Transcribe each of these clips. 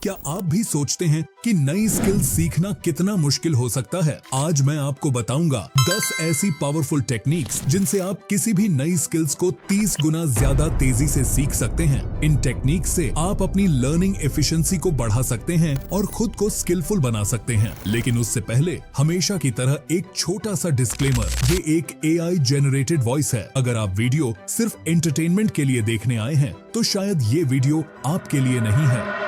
क्या आप भी सोचते हैं कि नई स्किल सीखना कितना मुश्किल हो सकता है? आज मैं आपको बताऊंगा 10 ऐसी पावरफुल टेक्निक्स जिनसे आप किसी भी नई स्किल्स को 30 गुना ज्यादा तेजी से सीख सकते हैं। इन टेक्निक्स से आप अपनी लर्निंग एफिशिएंसी को बढ़ा सकते हैं और खुद को स्किलफुल बना सकते हैं। लेकिन उससे पहले हमेशा की तरह एक छोटा सा डिस्क्लेमर, ये एक AI जनरेटेड वॉइस है। अगर आप वीडियो सिर्फ एंटरटेनमेंट के लिए देखने आए हैं तो शायद ये वीडियो आपके लिए नहीं है।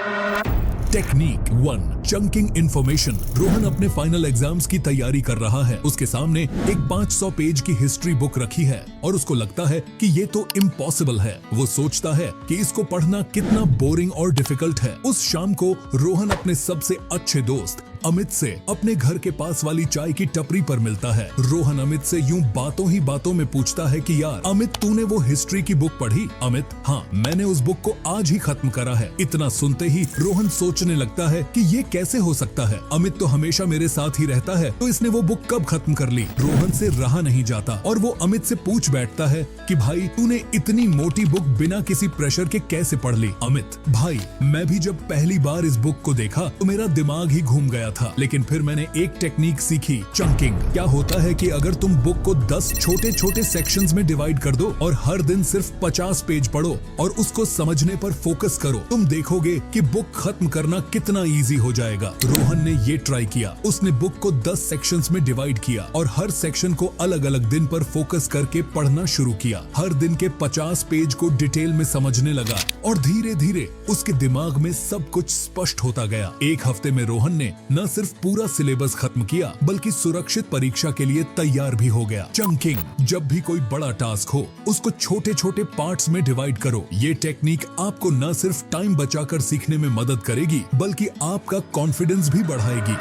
Technique 1, chunking information. रोहन अपने फाइनल एग्जाम्स की तैयारी कर रहा है। उसके सामने एक 500 पेज की हिस्ट्री बुक रखी है और उसको लगता है कि ये तो इम्पॉसिबल है। वो सोचता है कि इसको पढ़ना कितना बोरिंग और डिफिकल्ट है। उस शाम को रोहन अपने सबसे अच्छे दोस्त अमित से अपने घर के पास वाली चाय की टपरी पर मिलता है। रोहन अमित से यूं बातों ही बातों में पूछता है कि यार अमित, तूने वो हिस्ट्री की बुक पढ़ी? अमित, हाँ, मैंने उस बुक को आज ही खत्म करा है। इतना सुनते ही रोहन सोचने लगता है कि ये कैसे हो सकता है? अमित तो हमेशा मेरे साथ ही रहता है, तो इसने वो बुक कब खत्म कर ली? रोहन से रहा नहीं जाता और वो अमित से पूछ बैठता है कि भाई, तूने इतनी मोटी बुक बिना किसी प्रेशर के कैसे पढ़ ली? अमित, भाई, मैं भी जब पहली बार इस बुक को देखा तो मेरा दिमाग ही घूम गया था, लेकिन फिर मैंने एक टेक्निक सीखी, चंकिंग। क्या होता है कि अगर तुम बुक को 10 छोटे छोटे सेक्शंस में डिवाइड कर दो और हर दिन सिर्फ 50 पेज पढ़ो और उसको समझने पर फोकस करो, तुम देखोगे कि बुक खत्म करना कितना इजी हो जाएगा। रोहन ने ये ट्राई किया। उसने बुक को 10 सेक्शंस में डिवाइड किया और हर सेक्शन को अलग अलग दिन पर फोकस करके पढ़ना शुरू किया। हर दिन के 50 पेज को डिटेल में समझने लगा और धीरे धीरे उसके दिमाग में सब कुछ स्पष्ट होता गया। एक हफ्ते में रोहन ने न सिर्फ पूरा सिलेबस खत्म किया बल्कि सुरक्षित परीक्षा के लिए तैयार भी हो गया। चंकिंग, जब भी कोई बड़ा टास्क हो उसको छोटे छोटे पार्ट्स में डिवाइड करो। ये टेक्निक आपको न सिर्फ टाइम बचाकर सीखने में मदद करेगी बल्कि आपका कॉन्फिडेंस भी बढ़ाएगी।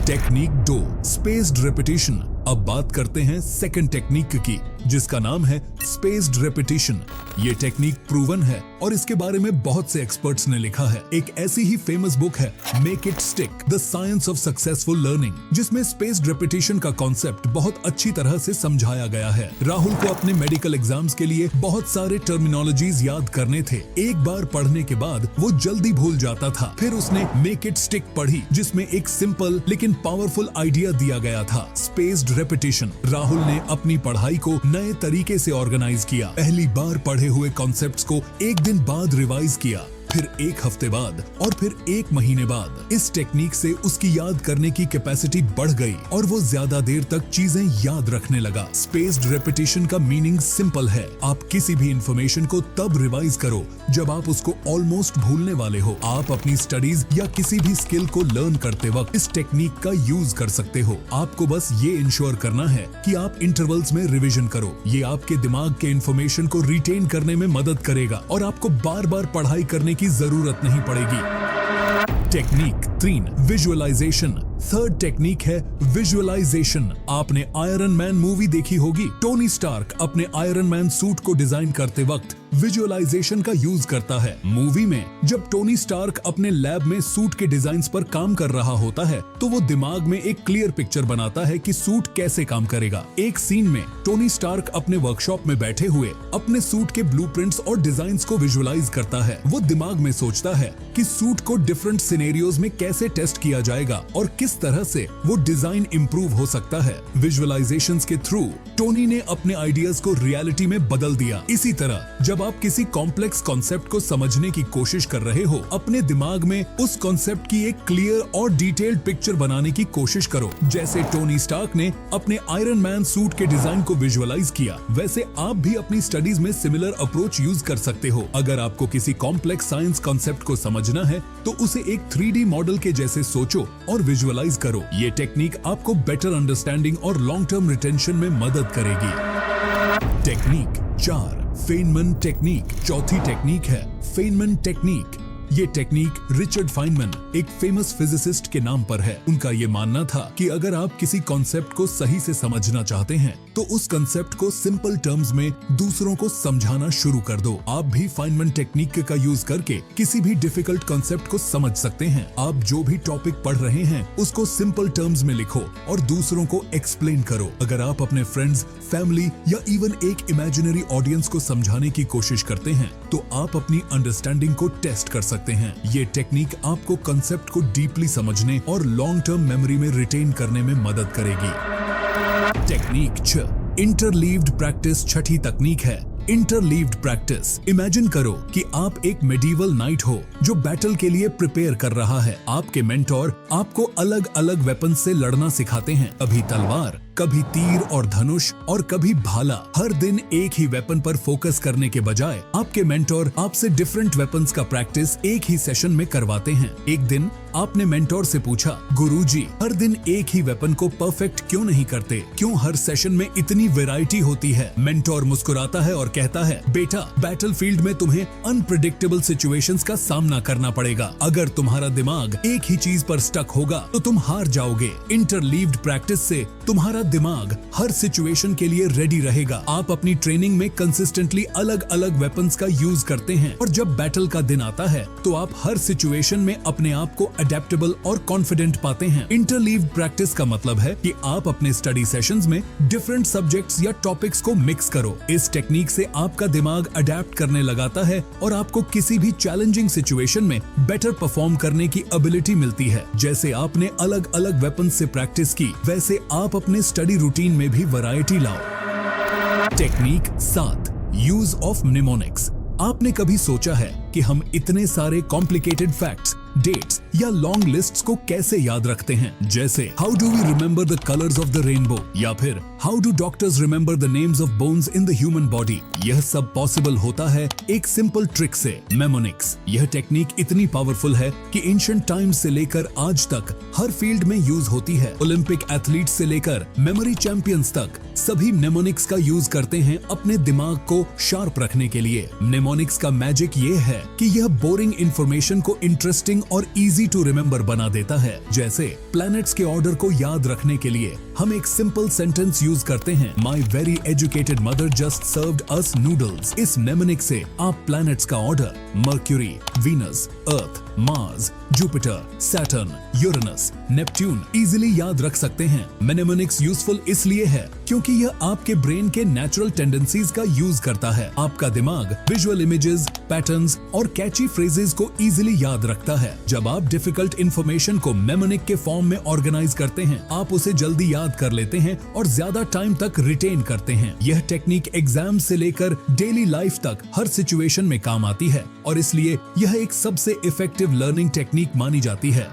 Technique 2, spaced repetition. अब बात करते हैं सेकंड टेक्निक की, जिसका नाम है स्पेस्ड रेपिटेशन। ये टेक्निक प्रूवन है और इसके बारे में बहुत से एक्सपर्ट्स ने लिखा है। एक ऐसी ही फेमस बुक है, make it stick, the science of successful learning, जिसमें स्पेस्ड रेपिटेशन का कॉन्सेप्ट बहुत अच्छी तरह से समझाया गया है। राहुल को अपने मेडिकल एग्जाम्स के लिए बहुत सारे टर्मिनोलॉजीज याद करने थे। एक बार पढ़ने के बाद वो जल्दी भूल जाता था। फिर उसने मेक इट स्टिक पढ़ी, जिसमें एक सिंपल लेकिन पावरफुल आइडिया दिया गया था, स्पेस्ड रेपिटेशन। राहुल ने अपनी पढ़ाई को नए तरीके से ऑर्गेनाइज किया। पहली बार पढ़े हुए कॉन्सेप्ट्स को एक दिन बाद रिवाइज किया, फिर एक हफ्ते बाद और फिर एक महीने बाद। इस टेक्निक से उसकी याद करने की कैपेसिटी बढ़ गई और वो ज्यादा देर तक चीजें याद रखने लगा। स्पेस्ड रेपिटेशन का मीनिंग सिंपल है, आप किसी भी इंफॉर्मेशन को तब रिवाइज करो जब आप उसको ऑलमोस्ट भूलने वाले हो। आप अपनी स्टडीज या किसी भी स्किल को लर्न करते वक्त इस टेक्निक का यूज कर सकते हो। आपको बस ये इंश्योर करना है कि आप इंटरवल्स में रिविजन करो। ये आपके दिमाग के इंफॉर्मेशन को रिटेन करने में मदद करेगा और आपको बार बार पढ़ाई करने की जरूरत नहीं पड़ेगी। Technique 3, visualisation. थर्ड टेक्निक है विजुअलाइजेशन। आपने आयरन मैन मूवी देखी होगी। टोनी स्टार्क अपने आयरन मैन सूट को डिजाइन करते वक्त विजुअलाइजेशन का यूज करता है। मूवी में जब टोनी स्टार्क अपने लैब में सूट के डिजाइन्स पर काम कर रहा होता है तो वो दिमाग में एक क्लियर पिक्चर बनाता है कि सूट कैसे काम करेगा। एक सीन में टोनी स्टार्क अपने वर्कशॉप में बैठे हुए अपने सूट के ब्लूप्रिंट्स और डिजाइन्स को विजुअलाइज करता है। वो दिमाग में सोचता है कि सूट को डिफरेंट सिनेरियोज में कैसे टेस्ट किया जाएगा और किस तरह से वो डिजाइन इंप्रूव हो सकता है। विजुअलाइजेशंस के थ्रू टोनी ने अपने आइडियाज को रियलिटी में बदल दिया। इसी तरह जब आप किसी कॉम्प्लेक्स कॉन्सेप्ट को समझने की कोशिश कर रहे हो, अपने दिमाग में उस कॉन्सेप्ट की एक क्लियर और डिटेल्ड पिक्चर बनाने की कोशिश करो। जैसे टोनी स्टार्क ने अपने आयरन मैन सूट के डिजाइन को विजुअलाइज किया, वैसे आप भी अपनी स्टडीज में सिमिलर अप्रोच यूज कर सकते हो। अगर आपको किसी कॉम्प्लेक्स साइंस कॉन्सेप्ट को समझना है तो उसे एक 3D मॉडल के जैसे सोचो और विजुअलाइज करो। ये टेक्निक आपको बेटर अंडरस्टैंडिंग और लॉन्ग टर्म रिटेंशन में मदद करेगी। Technique 4, Feynman technique. चौथी टेक्निक है फेनमैन टेक्निक। ये टेक्निक रिचर्ड फाइनमैन, एक फेमस फिजिसिस्ट के नाम पर है। उनका ये मानना था कि अगर आप किसी कॉन्सेप्ट को सही से समझना चाहते हैं तो उस कॉन्सेप्ट को सिंपल टर्म्स में दूसरों को समझाना शुरू कर दो। आप भी फाइनमैन टेक्निक का यूज करके किसी भी डिफिकल्ट कॉन्सेप्ट को समझ सकते हैं। आप जो भी टॉपिक पढ़ रहे हैं उसको सिंपल टर्म्स में लिखो और दूसरों को एक्सप्लेन करो। अगर आप अपने फ्रेंड्स, फैमिली या इवन एक इमेजिनरी ऑडियंस को समझाने की कोशिश करते हैं तो आप अपनी अंडरस्टैंडिंग को टेस्ट कर सकते हैं। सकते हैं। ये टेक्निक आपको कंसेप्ट को डीपली समझने और लॉन्ग टर्म मेमोरी में रिटेन करने में मदद करेगी। टेक्निक 6, इंटरलीव्ड प्रैक्टिस छठी तकनीक है। Interleaved practice. इमेजिन करो कि आप एक मेडिवल नाइट हो जो बैटल के लिए प्रिपेयर कर रहा है। आपके मेंटोर आपको अलग अलग वेपन से लड़ना सिखाते हैं, कभी तलवार, कभी तीर और धनुष और कभी भाला। हर दिन एक ही वेपन पर फोकस करने के बजाय आपके मेंटोर आपसे डिफरेंट वेपन्स का प्रैक्टिस एक ही सेशन में करवाते हैं। एक दिन आपने मेंटोर से पूछा, गुरुजी, हर दिन एक ही वेपन को परफेक्ट क्यों नहीं करते? क्यों हर सेशन में इतनी वैरायटी होती है? मेंटोर मुस्कुराता है और कहता है, बेटा, बैटलफील्ड में तुम्हें अनप्रेडिक्टेबल सिचुएशंस का सामना करना पड़ेगा। अगर तुम्हारा दिमाग एक ही चीज पर स्टक होगा तो तुम हार जाओगे। इंटरलीव्ड प्रैक्टिस से तुम्हारा दिमाग हर सिचुएशन के लिए रेडी रहेगा। आप अपनी ट्रेनिंग में कंसिस्टेंटली अलग अलग वेपन्स का यूज करते हैं और जब बैटल का दिन आता है तो आप हर सिचुएशन में अपने आप को अडेप्टेबल और कॉन्फिडेंट पाते हैं। इंटरलीव्ड प्रैक्टिस का मतलब है कि आप अपने स्टडी सेशंस में डिफरेंट सब्जेक्ट्स या टॉपिक्स को मिक्स करो। इस टेक्निक से आपका दिमाग अडेप्ट करने लगाता है और आपको किसी भी चैलेंजिंग सिचुएशन में बेटर परफॉर्म करने की एबिलिटी मिलती है। जैसे आपने अलग अलग वेपन से प्रैक्टिस की, वैसे आप अपने स्टडी रूटीन में भी वैरायटी लाओ। Technique 7, use of mnemonics. आपने कभी सोचा है कि हम इतने सारे कॉम्प्लिकेटेड फैक्ट्स, डेट्स या लॉन्ग लिस्ट्स को कैसे याद रखते हैं? जैसे how do we remember the colours of the rainbow, या फिर how do doctors remember the names of bones in the human body. यह सब पॉसिबल होता है एक सिंपल ट्रिक से, मेमोनिक्स। यह टेक्निक इतनी पावरफुल है कि एंशिएंट टाइम्स से लेकर आज तक हर फील्ड में यूज होती है। ओलंपिक एथलीट्स से लेकर मेमोरी चैंपियंस तक सभी नेमोनिक्स का यूज करते हैं अपने दिमाग को शार्प रखने के लिए। नेमोनिक्स का मैजिक ये है कि यह बोरिंग इंफॉर्मेशन को इंटरेस्टिंग और इजी टू रिमेंबर बना देता है। जैसे प्लैनेट्स के ऑर्डर को याद रखने के लिए हम एक सिंपल सेंटेंस यूज करते हैं, my very educated mother just served us noodles. इस नेमोनिक से आप प्लैनेट्स का order Mercury, Venus, Earth, Mars, Jupiter, Saturn, Uranus, Neptune easily याद रख सकते हैं। नेमोनिक्स यूजफुल इसलिए है क्योंकि यह आपके ब्रेन के नेचुरल टेंडेंसीज का यूज करता है। आपका दिमाग विजुअल इमेजेस, पैटर्न्स और कैची फ्रेजेस को इजीली याद रखता है। जब आप डिफिकल्ट इंफॉर्मेशन को मेमोनिक के फॉर्म में ऑर्गेनाइज करते हैं, आप उसे जल्दी याद कर लेते हैं और ज्यादा टाइम तक रिटेन करते हैं। यह टेक्निक एग्जाम से लेकर डेली लाइफ तक हर सिचुएशन में काम आती है और इसलिए यह एक सबसे इफेक्टिव लर्निंग टेक्निक मानी जाती है।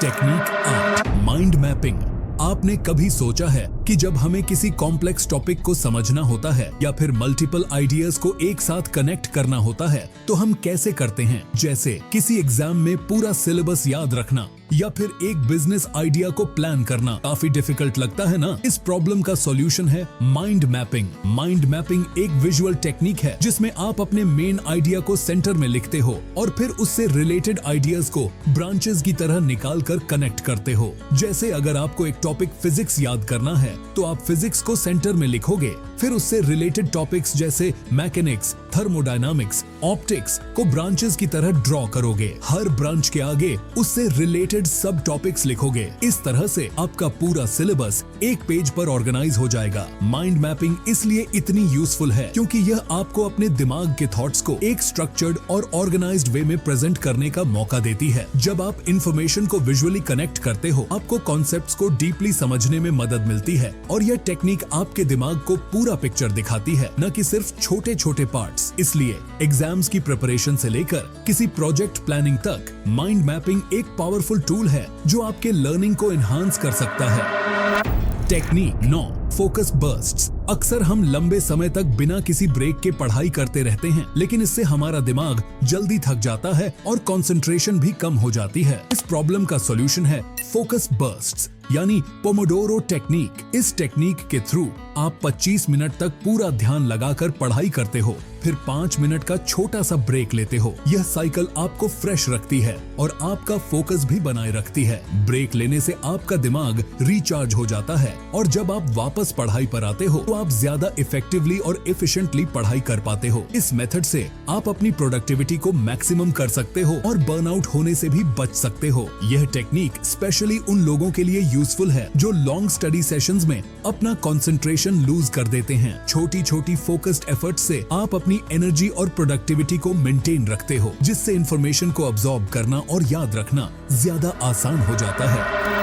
Technique 8, mind mapping. आपने कभी सोचा है कि जब हमें किसी कॉम्प्लेक्स टॉपिक को समझना होता है या फिर मल्टीपल आइडियाज को एक साथ कनेक्ट करना होता है तो हम कैसे करते हैं? जैसे किसी एग्जाम में पूरा सिलेबस याद रखना या फिर एक बिजनेस आइडिया को प्लान करना काफी डिफिकल्ट लगता है ना? इस प्रॉब्लम का सॉल्यूशन है माइंड मैपिंग। माइंड मैपिंग एक विजुअल टेक्निक है जिसमें आप अपने मेन आइडिया को सेंटर में लिखते हो और फिर उससे रिलेटेड आइडियाज को ब्रांचेस की तरह निकाल कर कनेक्ट करते हो। जैसे अगर आपको एक टॉपिक फिजिक्स याद करना है तो आप फिजिक्स को सेंटर में लिखोगे, फिर उससे रिलेटेड टॉपिक्स जैसे मैकेनिक्स, थर्मोडायनामिक्स, ऑप्टिक्स को ब्रांचेस की तरह ड्रॉ करोगे। हर ब्रांच के आगे उससे रिलेटेड सब टॉपिक्स लिखोगे। इस तरह से आपका पूरा सिलेबस एक पेज पर ऑर्गेनाइज हो जाएगा। माइंड मैपिंग इसलिए इतनी यूजफुल है क्योंकि यह आपको अपने दिमाग के थॉट्स को एक स्ट्रक्चर्ड और ऑर्गेनाइज्ड वे में प्रेजेंट करने का मौका देती है। जब आप इंफॉर्मेशन को विजुअली कनेक्ट करते हो, आपको कॉन्सेप्ट्स को डीपली समझने में मदद मिलती है और यह टेक्निक आपके दिमाग को पूरा पिक्चर दिखाती है, न कि सिर्फ छोटे छोटे पार्ट्स। इसलिए एग्जाम्स की प्रिपरेशन से लेकर किसी प्रोजेक्ट प्लानिंग तक माइंड मैपिंग एक पावरफुल टूल है जो आपके लर्निंग को एनहांस कर सकता है। Technique 9, focus bursts. अक्सर हम लंबे समय तक बिना किसी ब्रेक के पढ़ाई करते रहते हैं, लेकिन इससे हमारा दिमाग जल्दी थक जाता है और कंसंट्रेशन भी कम हो जाती है। इस प्रॉब्लम का सॉल्यूशन है फोकस बर्स्ट्स यानी पोमोडोरो टेक्निक। इस टेक्निक के थ्रू आप 25 मिनट तक पूरा ध्यान लगाकर पढ़ाई करते हो, फिर 5 मिनट का छोटा सा ब्रेक लेते हो। यह साइकिल आपको फ्रेश रखती है और आपका फोकस भी बनाए रखती है। ब्रेक लेने से आपका दिमाग रिचार्ज हो जाता है और जब आप वापस पढ़ाई पर आते हो तो आप ज्यादा इफेक्टिवली और एफिशिएंटली पढ़ाई कर पाते हो। इस मेथड से आप अपनी प्रोडक्टिविटी को मैक्सिमम कर सकते हो और बर्नआउट होने से भी बच सकते हो। यह टेक्निक स्पेशली उन लोगों के लिए यूजफुल है जो लॉन्ग स्टडी सेशंस में अपना कंसंट्रेशन लूज कर देते हैं। छोटी छोटी फोकस्ड एफर्ट से आप अपनी एनर्जी और प्रोडक्टिविटी को मेंटेन रखते हो, जिससे इंफॉर्मेशन को अब्सॉर्ब करना और याद रखना ज्यादा आसान हो जाता है।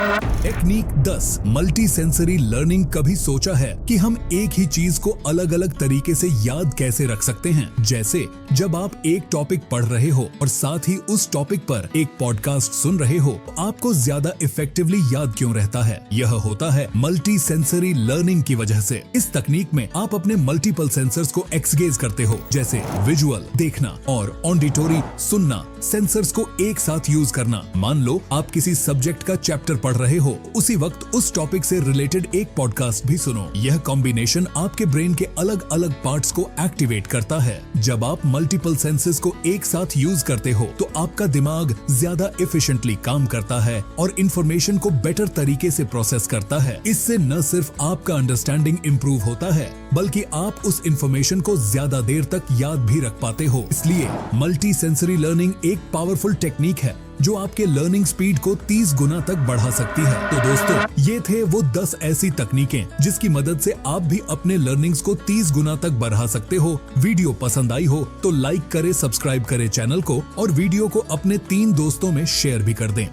Technique 10, multi sensory learning. कभी सोचा है कि हम एक ही चीज को अलग अलग तरीके से याद कैसे रख सकते हैं? जैसे जब आप एक टॉपिक पढ़ रहे हो और साथ ही उस टॉपिक पर एक पॉडकास्ट सुन रहे हो, आपको ज्यादा इफेक्टिवली याद क्यों रहता है? यह होता है मल्टी सेंसरी लर्निंग की वजह से। इस तकनीक में आप अपने मल्टीपल सेंसर्स को एक्सगेज करते हो, जैसे विजुअल देखना और ऑडिटोरी सुनना, सेंसर्स को एक साथ यूज करना। मान लो आप किसी सब्जेक्ट का चैप्टर पढ़ रहे हो, उसी वक्त उस टॉपिक से रिलेटेड एक पॉडकास्ट भी सुनो। यह कॉम्बिनेशन आपके ब्रेन के अलग अलग पार्ट्स को एक्टिवेट करता है। जब आप मल्टीपल सेंसेस को एक साथ यूज करते हो तो आपका दिमाग ज्यादा एफिशिएंटली काम करता है और इंफॉर्मेशन को बेटर तरीके से प्रोसेस करता है। इससे न सिर्फ आपका अंडरस्टैंडिंग इंप्रूव होता है, बल्कि आप उस इंफॉर्मेशन को ज्यादा देर तक याद भी रख पाते हो। इसलिए मल्टी सेंसरी लर्निंग एक पावरफुल टेक्निक है जो आपके लर्निंग स्पीड को 30 गुना तक बढ़ा सकती है। तो दोस्तों, ये थे वो 10 ऐसी तकनीकें जिसकी मदद से आप भी अपने लर्निंग्स को 30 गुना तक बढ़ा सकते हो। वीडियो पसंद आई हो तो लाइक करें, सब्सक्राइब करें चैनल को और वीडियो को अपने 3 दोस्तों में शेयर भी कर दें।